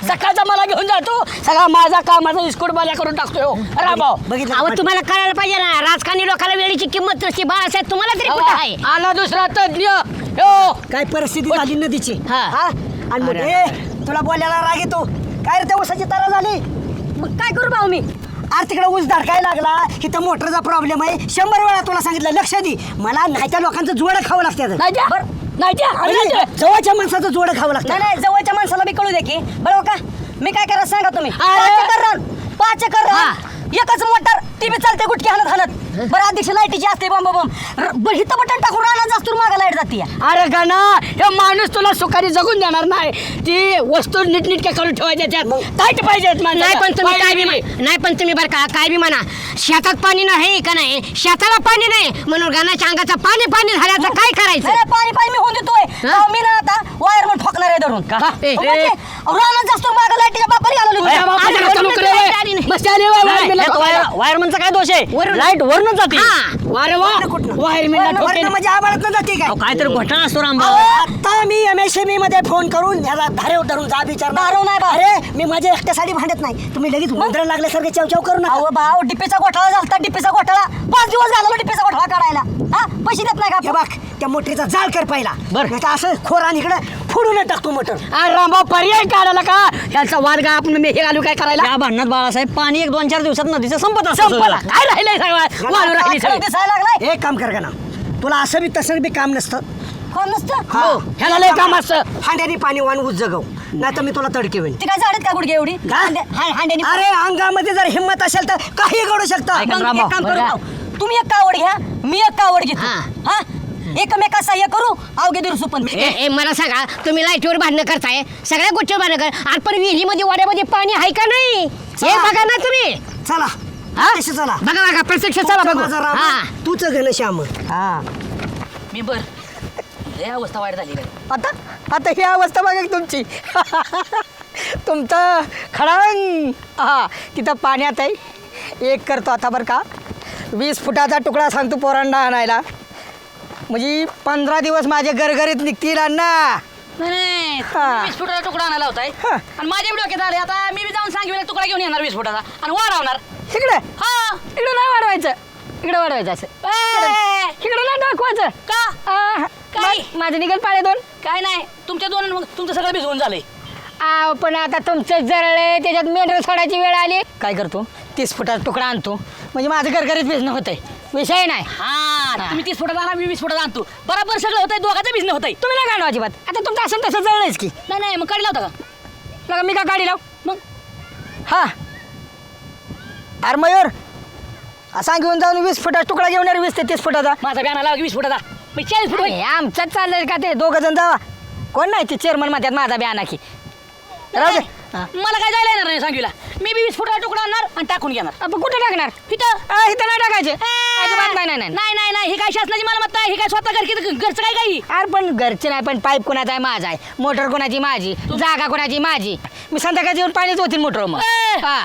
सकाळचा मला घेऊन जातो सगळा माझा कामाचा इस्कूट बाल्या करून टाकतो रामभाऊ. अहो तुम्हाला कळायला पाहिजे ना राजकारणी लोकांना वेळेची किंमत नसते बाळासाहेब तुम्हाला तरी कुठं आहे आला दुसरा तज्ञ हो. काय परिस्थिती झाली नदीची हा. आणि मग तुला बोलायला राग येतो काय रे त्या ऊसाची तारा झाली मग काय करू भाऊ मी अरे तिकडे ऊस धडकायला लागला इथं मोटरचा प्रॉब्लेम आहे 100 वेळा तुला सांगितलं लक्ष दे मला नाही त्या लोकांचं जोडं खावं लागतं नाही द्या. नाही द्या. जवळच्या माणसाचं जोडं खावं लागतं नाही जवळच्या माणसाला बी कळू दे की बरोबर का मी काय करा सांगा तुम्ही अरे. 5 एकर एकच मोटर ती बी चालते गुटकी हाणत बरं अध्यक्ष लाईटीची असते बॉम्ब बॉम्ब हिथं बटन टाकून राहणार जास्त मागा लाईट जाते अरे गाना हे माणूस तुला सुखारी जगून देणार नाही ती वस्तू नीटनीटक्या करून ठेवायच्या त्यात ताईट पाहिजेत नाही पण तुम्ही काय बी नाही पण तुम्ही बरं का काय बी म्हणा शेतात पाणी नाही का नाही शेताला पाणी नाही म्हणून गाण्याच्या अंगाचं पाणी पाणी झाल्याचं काय करायचं पाणी पाणी मी होऊन देतोय मी ना आता वायरमन ठोकणार आहे धरून राहणार जास्त मागा लाईटीच्या बापारी वायरमनचा काय दोष आहे लाईट वरून जाते म्हणजे आबाळत जाते काय काहीतरी घटना असतो रामभाऊ आता मी MSME मध्ये फोन करून ह्याला धारे धरून जा विचारणार अरे मी माझ्या एकट्यासाठी भांडत नाही तुम्ही लगेच मंत्र लागल्यासारखे चवचव करू नका अहो भाऊ डिप्पीचा घोटाळा झालता डिप्पीचा घोटाळा 5 दिवस झाला डिप्पीचा घोटाळा काढायला हा पैसे देत नाही हे का बघ त्या मोटरीचा जाळ कर पहिला बरं असं खोरान इकडे फोडून टाकतो मोटर रामभाऊ पर्याय काढायला का ह्याचा वाद आपण मी हे घालू काय करायला या भांडणात बाळासाहेब पाणी 1-2-4 दिवसात नदीचं संपत संपला असतं काय राहिलंय सगळं वाळू राहिली सगळी. दिसायला लागलाय एक काम कर का ना तुला असं बी तसं बी काम नसतं कोण नसतं हो, ह्याला लय काम असतं. हांड्याने पाणी वाहून ऊस जगव नाही तर मी तुला तडके होईल ती काय झाडत का गुडघे एवढी हांड्यानी अरे अंगामध्ये जर हिंमत असेल तर काही घडू शकतं ऐका. मग एक काम करू भाऊ. तुम्ही एक कावड घ्या मी एक कावड घेतो हा एकमेका सहाय्य करू अवघे दिवस पण मला सांगा तुम्ही लाईटीवर भांडणं करताय सगळ्या गोष्टीवर भांडणं कर आज पण विहिरीमध्ये वाड्यामध्ये पाणी आहे का नाही हे बघा ना तुम्ही चला तशी चला बघा प्रत्यक्ष चला बघू माझा राम तूच घनश्याम हा मी बर लय अवस्था वाईट झाली काय आता ही अवस्था बघा की तुमची तुमचं खडंग तिथं पाण्यात आहे एक करतो आता बरं का 20 फुटाचा तुकडा सांगतो पोरांना आणायला म्हणजे 15 दिवस माझे गरगरीत निघतील अण्णा नाही हा. 20 फुटाचा तुकडा आणायला होताय हा. आणि माझ्या बी डोक्यात आले आता मी बी जाऊन सांगितलं तुकडा घेऊन येणार 20 फुटाचा आणि वाढवणार इकडे हा इकडे नाही वाढवायचं इकडे वाढवायचं असं इकडे नाही दाखवायचं का काय? माझं निघत पाळे 2 काय नाही तुमच्या दोन मग तुमचं सगळं भिजवून झालंय पण आता तुमचं जरळे त्याच्यात मेंढर सोडायची वेळ आली काय करतो 30 फुटाचा तुकडा आणतो म्हणजे माझं गरगरीत भिजणं होतंय विषय नाही हा तुम्ही 30 फुटाचा आणा मी 20 फुटाचा आणतो बरोबर सगळं होतंय दोघांचं भिजणं होतंय तुम्ही नाही काढू अजिबात आता तुमचं असं तसं जळलंयच की नाही मग काढला होता का लगा मी का गाडी लाव मग हा अरे मयूर असा घेऊन जाऊन 20 फुटाचा तुकडा घेऊन येणार 20 ते 30 फुटाचा माझा बी आणायला 20 फुटाचा मी 40 फुट हे आमच्यात चाललंय का ते 2 जण जावा कोण नाही ते चेअरमन म्हणतात माझा बी आणा की राहू दे मला काय जायला येणार नाही सांगूला मी बी 20 फुटाचा तुकडा आणणार आणि टाकून घेणार आपण कुठे टाकणार इथं इथं नाही टाकायचे अजिबात नाही ही काय शासनाची मालमत्ता आहे ही काय स्वतः घरचं काय काही अरे पण घरचे नाही पण पाईप कोणाचा आहे माझा आहे मोटर कोणाची माझी जागा कोणाची माझी मी संध्याकाळी येऊन पाणीच होतील मोटर मग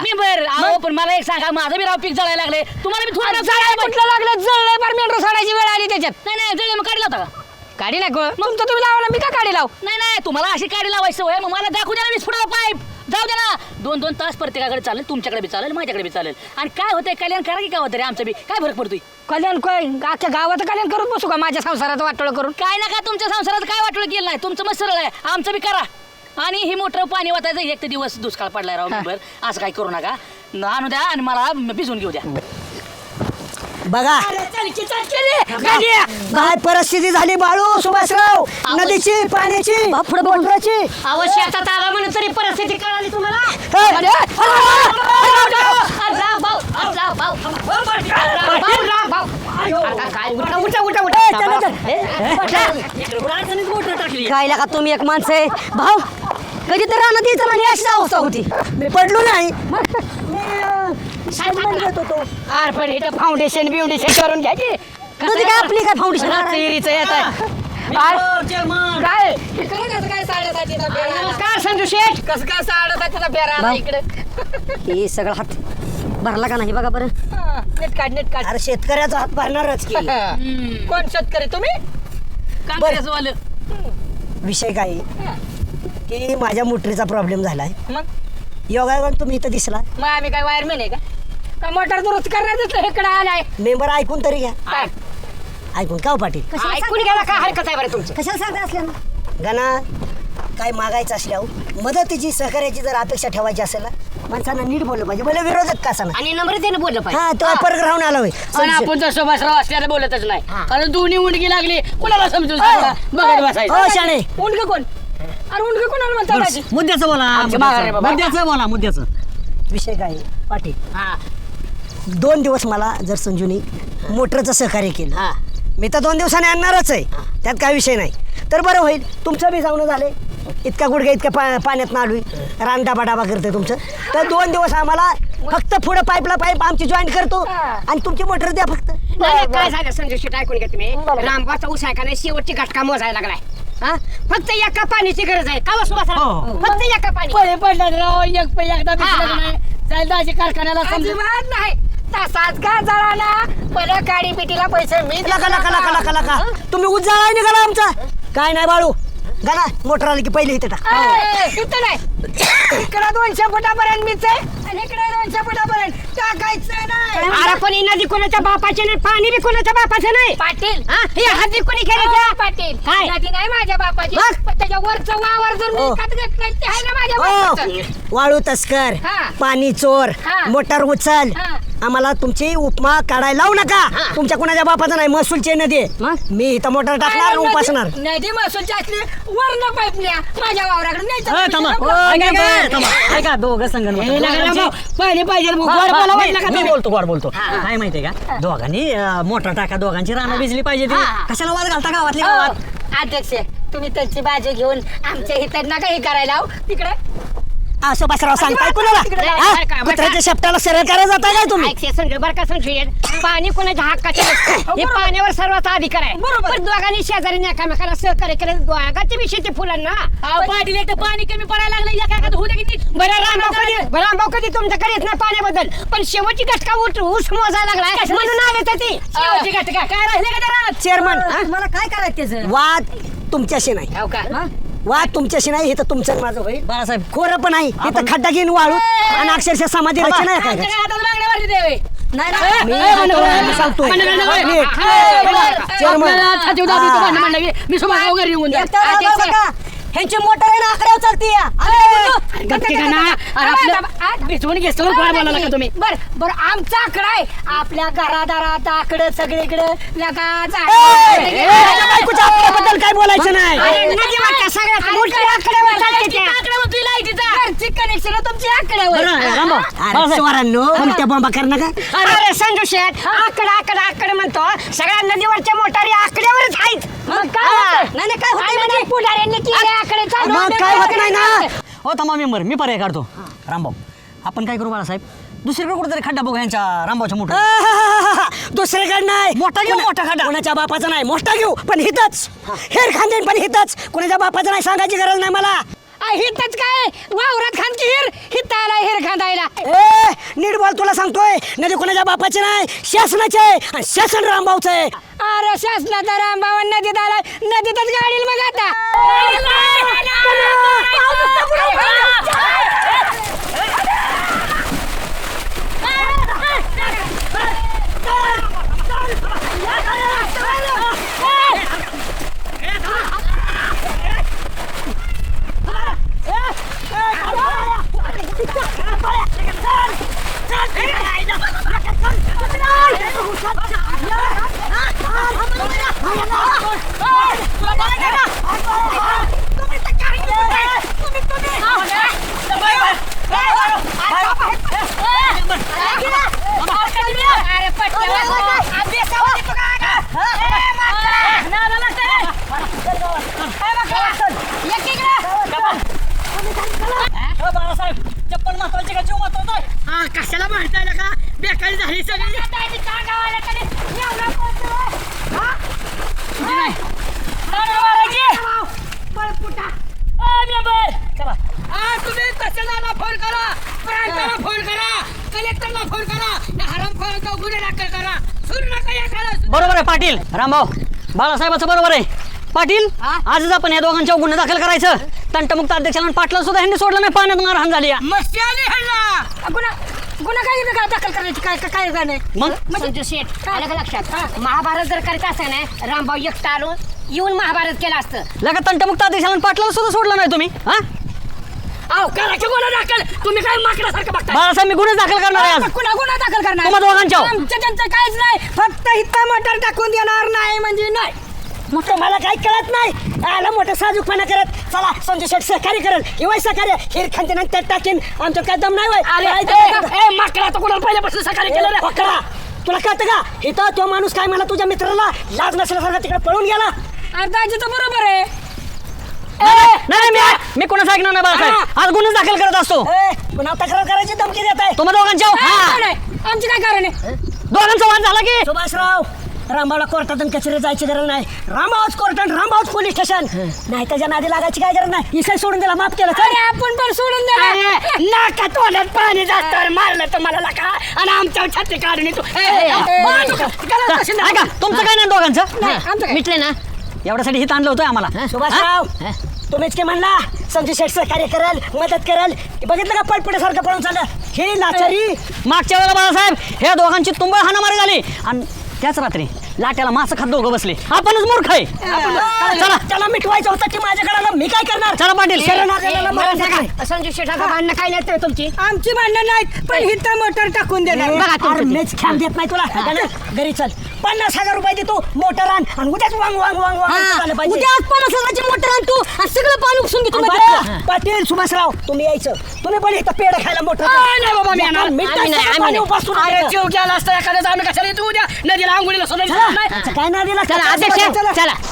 मी बर अहो पण मला एक सांगा माझं बी राव पीक जळायला लागले तुम्हाला बी थोडं कुठलं लागलं जळलंय पर मेंढर सोडायची वेळ आली त्याच्यात नाही जळले मग काढला होता का गाडी नाही तुमचं तुम्ही लावा मी का गाडी लाव नाही तुम्हाला अशी काढी लावायची होय मग मला दाखवू द्या ना 20 फुटाचा पाईप जाऊ द्या ना 2-2 तास प्रत्येकाकडे चालेल तुमच्याकडे बी चालेल माझ्याकडे बी चालेल आणि काय होतंय कल्याण करा की काय होतं रे आमचं बी काय फरक पडतोय कल्याण काय अख्ख्या गावात कल्याण करून बसू का माझ्या संसारात वाटोळ करून काय ना का तुमच्या संसारात काय वाटलं केलं नाही तुमचं मस्त सरळ आहे आमचं बी करा आणि ही मोटर पाणी वाटायचं एक ते दिवस दुष्काळ पडलाय राव मेंबर असं काय करू नका आणू द्या आणि मला भिजून घेऊ द्या बघा काय परिस्थिती झाली बाळू सुभाषराव नदीची पाण्याची मोटराची अवश्य आता आला म्हणून तरी परिस्थिती कळाली तुम्हाला काय लागा तुम्ही एक माणसं आहे भाऊ कधी तर राहणार तिथं म्हणजे अशी अवस्था होती मी पडलो नाही अरे पण इथं फाउंडेशन बिउंडेशन करून घ्यायची नदी काय आपली काय फाउंडेशन येत आहे काय नमस्कार संजू शेठ कसं काय साडेसातीचा फेरा इकडे हे सगळं हात भरला का नाही बघा बरं नेट काढ अरे शेतकऱ्याचा हात भरणारच की कोण शेतकरी तुम्ही काम करायचं वालं विषय काय की माझ्या मोटरीचा प्रॉब्लेम झालाय. मग योगायोगाने तुम्ही इथं दिसला. मग आम्ही काय वायरमॅन आहे का मोटर दुरुस्त करणार इकडे आलाय. मेंबर ऐकून तरी घ्या. काय? ऐकून का हो पाटील? ऐकून घ्यायला काय हरकत आहे बरं तुमचं? कशाला सांगता असल्या गाना काय मागायचं असल्यावर मदतीची सहकार्याची जर अपेक्षा ठेवायची असेल ना माणसांना नीट बोललं पाहिजे. मला विरोधक का सांगा आणि नम्रतेने बोललं पाहिजे. हा तो परत राहून आला होय. पण आपण तर सुभाषराव असल्याला बोलतच नाही कारण दोन्ही उंडकी लागली कुणाला समजून सांगा बघत बसायचं. हो शाणे उंडग कोण? अरे उंडग कोणाला म्हणतात माझी? मुद्द्याचं बोला आमच्या माघारी आहे बाबा. मुद्द्याचं बोला मुद्द्याचं. विषय काय आहे? पाटील हा 2 दिवस मला जर संजूनी मोटरचं सहकार्य केलं हा मी तर 2 दिवसाने आणणारच आहे. त्यात काय विषय नाही. तर बरं होईल तुमचं बी जाऊन झाले इतका गुडघ्या इतक्या पाण्यात आलोय रान डाबा डाबा करते तुमचं. तर 2 दिवस आम्हाला फक्त पुढं पाईपला पाईप आमची जॉईन करतो आणि तुमची मोटर द्या फक्त. नाही, काय झालं संजय शेट ऐकून घ्या तुम्ही. रामबाचा ऊस आहे का नाही शेवटची घटका मोजायला लागलाय. हा फक्त एका पाण्याची गरज आहे का हो. फक्त एका पाणी पळे पडला राव एकदा हा. भिजलं नाही जायला दाजी कारखान्याला समजा अजिबात नाही तसाच का जळाला पहिल्या काडी पिटीला पैसे मी लका लका लका लका लका तुम्ही उज्जाळा निघाला आमचा काय नाही बाळू गाला मोटर आली की पहिले इथे टाक. इथं नाही इकडे 200 फुटापर्यंत मीच आहे आणि इकडे 200 फुटापर्यंत टाकायचं नाही. अरे पण ही नदी कोणाच्या बापाची नाही पाणी बी कोणाच्या बापाचं नाही पाटील. हे हाती कोणी केलं पाटील काय नदी नाही माझ्या बापाची पण त्याच्या वरचं वावर जर मी विकत घेतलं ते आहे ना माझ्या बापाचं. वाळू तस्कर हा. पाणी चोर हा. मोटर उचल हा. आम्हाला तुमची उपमा काढायला लावू नका. तुमच्या कुणाच्या बापाचं नाही महसूलची नदी मी इथं मोटर टाकणार उपासणार. नदी महसूलची असली वर्ण पाईपल्या माझ्या वावराकडे ए, थांबा. ऐका दोघं संगण पाणी पाहिजे मी बोलतो गोड बोलतो. काय माहितीये का दोघांनी मोटर टाका दोघांची रानं भिजली पाहिजे ती. कशाला वाद घालता गावातली गावात. अध्यक्ष तुम्ही त्यांची बाजू घेऊन आमच्या हितात नका हे करायला हो. तिकडे असं बसराव सांगताय कुणाला हा? कुत्र्याच्या शेपटाला सरळ करायला जाताय काय तुम्ही? बरं का संशय पाणी कोणाच्या हक्काचे नसतं. हे पाण्यावर सर्वांचा अधिकार आहे. पण दोघांनी शेजारी एकामेकाला सहकार्य केलं दोघांची विषयी फुलांना पाटील एक तर पाणी कमी पडायला लागलं या काय होऊ दे की बरं रामभाऊ कधी तुमच्याकडे येत नाही पाण्याबद्दल पण शेवटची घटका ऊस मोजायला लागलाय म्हणून आले तर ती शेवटची घटका काय राहिले का त्या चेअरमन मला काय करायचं त्याचं वाद तुमच्याशी नाही हो का वाद तुमच्याशी नाही हे तर तुमचं माझं होईल बाळासाहेब खोरं पण आहे इथं खड्डा घेऊन वाळू आणि अक्षरशः समाधी रचना आहे काय आमच्या काय हातात मागण्यावरती देवे मी सांगतोय मी सुभाषराव घरी येऊन जा. ह्यांची मोटर आहे ना आकड्यावर चालती गप्पी का ना? अरे आपलं भिजवून घेतो काय बोलायला का तुम्ही बर आमचा आकडा आहे आपल्या घरादारात आकडं सगळीकडे बद्दल काय बोलायचं नाही कनेक्शन तुमची आकड्यावर अरे स्वरांनो कोणत्या बॉम्बा कर नका अरे संजू शेठ आकडा म्हणतो सगळ्या नदीवरच्या मोटारी आकड्यावरच आहेत मग काय होत पुढाऱ्यांनी केले आकडे मग काय होत नाही ना हो थांबा मेंबर मी पर्याय काढतो. रामभाऊ आपण काय करू बाळासाहेब दुसरीकडे कुठेतरी खड्डा बघू यांच्या रामभाऊच्या मोटर. दुसरीकडे नाही मोठा घेऊ मोठा खड्डा. कोणाच्या बापाचा नाही मोठा घेऊ पण हितच हेर खांदेन पण हितच कोणाच्या बापाचं नाही सांगायची गरज नाही मला. हितच काय वावरात खांदकी हित आला हिर खांदायला ए नीट बोल तुला सांगतोय नदी कोणाच्या बापाची नाही शासनाचे आहे आणि शासन रामभाऊचं आहे. अरे शासनाचा रामबाबा नदीत आला नदीतच गाडील मग आता चप्पल महत्वाची का जीव महत्वाचा कशाला म्हणताय का बेकारी झाली सगळी तुम्ही तहसीलदारला फोन करा प्रांताला फोन करा कलेक्टरला फोन करा हराम खोराचा गुन्हे दाखल करा सुरू नका या करा बरोबर आहे पाटील रामभाऊ बाळासाहेबाचं बरोबर आहे पाटील आजच आपण या दोघांच्या गुन्हे दाखल करायचं तंटमुक्त अध्यक्षाला आणि पाटला सुद्धा ह्यांनी सोडलं नाही, पाण्यात मारहाण झाली आहे. मस्ती आली ह्यांना. गुन्हा काय दाखल करायची काय काय नाही. मग संजू शेठ आलं का लक्षात? महाभारत जर करायचं असं नाही, रामभाऊ एकटा आलो येऊन महाभारत केलं असतं. लगा तंटमुक्त अध्यक्षाला आणि पाटलाला सुद्धा सोडलं नाही तुम्ही. हा अहो करायचे गुन्हा दाखल, तुम्ही काय माकडासारखं बघताय? बाळासाहेब मी गुन्हे दाखल करणार आहे आज गुन्हा दाखल करणार तुम्हा दोघांच्यावर. आमच्या त्यांचं काहीच नाही, फक्त इथं मटर टाकून देणार नाही म्हणजे नाही. मोठं मला काही कळत नाही, आला मोठं साजूकपणा करत. चला संजय शेठ सहकार्य करेल किंवा सहकार्य खीर खांते त्यात टाकेन, आमच्यात काय दम नाही अरे माकडा तर कोणाला पहिल्यापासून सकाळी केलं रे? पकडा. तुला कळतं का इथं तो माणूस काय मला तुझ्या मित्राला लाज नसल्यासारखा तिकडे पळून गेला. अर्धाची तर बरोबर आहे. नाही मी कोणाचं ऐकणार नाही बाळासाहेब, आज गुन्हे दाखल करत असतो. पुन्हा तक्रार करायची धमकी देत आहे. तुम्हा दोघांच्यावर. आमची काय कारण आहे? दोघांचा वाद झाला की सुभाषराव रामभाऊला कोर्टात कचेरी जायची गरज नाही. रामभाऊच कोर्ट आणि रामभाऊच पोलीस स्टेशन. नाही त्याच्या नादी लागायची काय गरज नाही. इसाई सोडून दिला, माफ केलं. अरे आपण पण सोडून द्या. नाका तोंडात पाणी जातं, मारलं तर मला नका आणि आमच्या छाती काढून तू ऐका तुमचं काय नाही दोघांचं मिटले ना? एवढ्यासाठी हित आणलं होतं आम्हाला. सुभाषराव तुम्हीच की म्हणला संजय शेठ सहकार्य करेल, मदत करेल. बघितलं का पटपटीसारखं पळून चाललं. हे लाचारी मागच्या वेळेला बाळासाहेब ह्या दोघांची तुंबळ हाणामारी झाली आणि त्याच रात्री लाट्याला मासं खात दोघं बसले. आपणच मूर्ख आहे. चला त्याला मिटवायचं होतं की माझ्याकडे आलं, मी काय करणार. चला पाटील. शरणागतीला मरण टाका. संजू शेठाचं भांडणं काय नाही तर तुमची. आमची भांडणं नाहीत, पण इथं मटर टाकून देणार. बघा अरे तुमचं. मीच ख्याल देत नाही तुला. घरी चल 50,000 रुपये देतो मोटर आण आणि उद्याच वांग वांग वांग वांग झालं पाहिजे. उद्या 50,000ची मोटर आण तू आणि सगळं पाणी उपसून घेतो. आणि बघा, पाटील सुभाषराव तुम्ही यायचं. तुम्ही पण इथं पेढ खायला मोटर नाही बाबा, मी येणार. आम्ही नाही. अरे जीव गेला असता एखाद्याचा, आम्ही कशाला येतो उद्या नदीला आंघोळीला सोडायचं नाही. काय नाही दिला चला अध्यक्ष चला.